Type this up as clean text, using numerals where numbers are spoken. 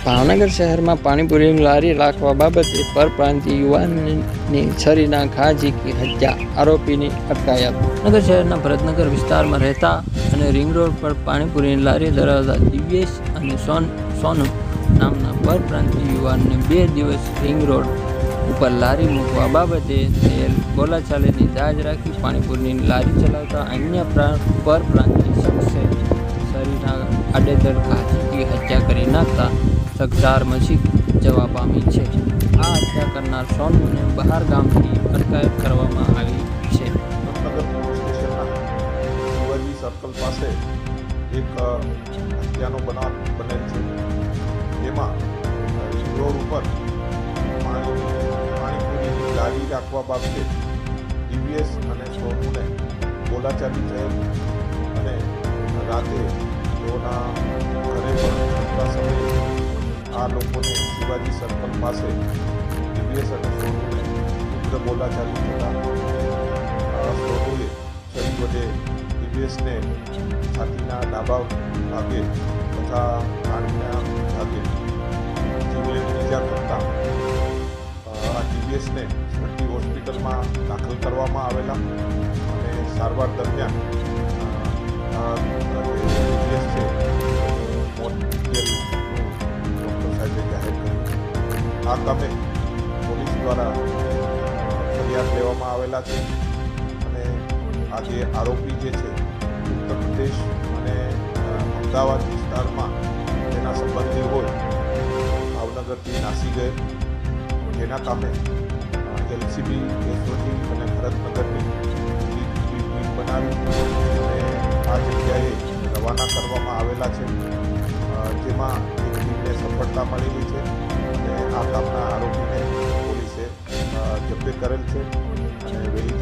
ભાવનગર શહેરમાં પાણીપુરીની લારી રાખવા બાબતે પરપ્રાંતીય યુવાનની છરીના ઘા ઝીકી હત્યા, આરોપીની અટકાયત. ભાવનગર શહેરના ભરતનગર વિસ્તારમાં રહેતા અને રિંગ રોડ પર પાણીપુરીની લારી ધરાવતા દિવ્યેશ અને સોનુ નામના પરપ્રાંતીય યુવાનને 2 દિવસ રિંગ રોડ ઉપર લારી મૂકવા બાબતે થયેલ બોલાચાલીની દાજ રાખી પાણીપુરીની લારી ચલાવતા અન્ય પરપ્રાંતીય શખ્સે શરીરના આડેધડ ઘા ઝીકી હત્યા કરી નાખતા ચકચાર મચી જવા પામી છે. આ હત્યા કરનાર સોનુને બહાર ગામથી અટકાયત કરવામાં આવી છે. ભરતનગર પોલીસ સ્ટેશનના શિવાજી સર્કલ પાસે એક હત્યાનો બનાવ બનેલ છે. જેમાં રિંગ રોડ ઉપર પાણીપુરીની લારી રાખવા બાબતે દિવ્યેશ અને સોનુને બોલાચાલી થયેલ અને રાતે તેઓના ઘરે પણ જમતા સમયે આ લોકોને શિવાજી સર્કલ પાસે દિવ્યેશ અને સોનુને ઉગ્ર બોલાચાલી થતા સોનુએ છરી વડે દિવ્યેશને છાતીના ડાબા ભાગે તથા કાનના ભાગે જીવલેણ ઈજા કરતા આ દિવ્યેશને સરટી હોસ્પિટલમાં દાખલ કરવામાં આવેલા અને સારવાર દરમિયાન દિવ્યેશ છે મોત નીપજેલનું ડૉક્ટર સાહેબે જાહેર કર્યું. આ કામે પોલીસ દ્વારા ફરિયાદ લેવામાં આવેલા છે અને આ જે આરોપી જે છે ઉત્તર પ્રદેશ અને અમદાવાદ વિસ્તારમાં તેના સંબંધી હોય ભાવનગરથી નાસી ગયેલ, જેના કામે એલસીબી કેશોદી અને ભરતનગરની ટીમ બનાવી અને આ જગ્યાએ રવાના કરવામાં આવેલા છે. જેમાં એક ટીમને સફળતા મળેલી છે અને આ કામના આરોપીને પોલીસે જપ્ત કરેલ છે અને વહેલી